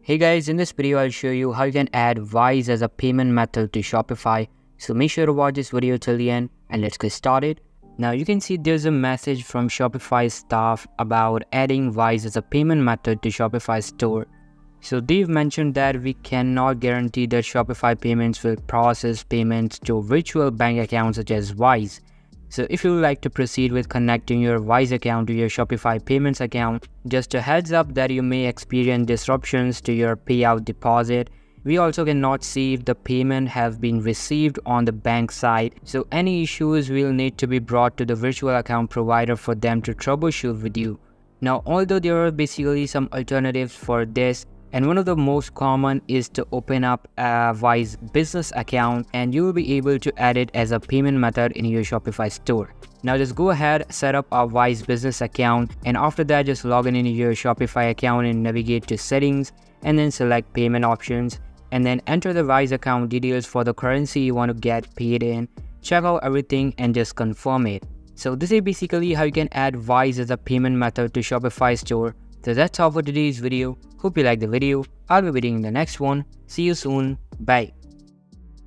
Hey guys, in this video I'll show you how you can add Wise as a payment method to Shopify. So make sure to watch this video till the end and let's get started. Now you can see there's a message from Shopify staff about adding Wise as a payment method to Shopify store. So they've mentioned that we cannot guarantee that Shopify payments will process payments to virtual bank accounts such as Wise. So if you would like to proceed with connecting your Wise account to your Shopify payments account, just a heads up that you may experience disruptions to your payout deposit. We also cannot see if the payment have been received on the bank side. So any issues will need to be brought to the virtual account provider for them to troubleshoot with you. Now, although there are basically some alternatives for this, and one of the most common is to open up a Wise business account and you will be able to add it as a payment method in your Shopify store. Now just go ahead, set up a Wise business account, and after that just log in into your Shopify account and navigate to settings and then select payment options and then enter the Wise account details for the currency you want to get paid in. Check out everything and just confirm it. So this is basically how you can add Wise as a payment method to Shopify store. So that's all for today's video. Hope you liked the video. I'll be waiting in the next one. See you soon. Bye.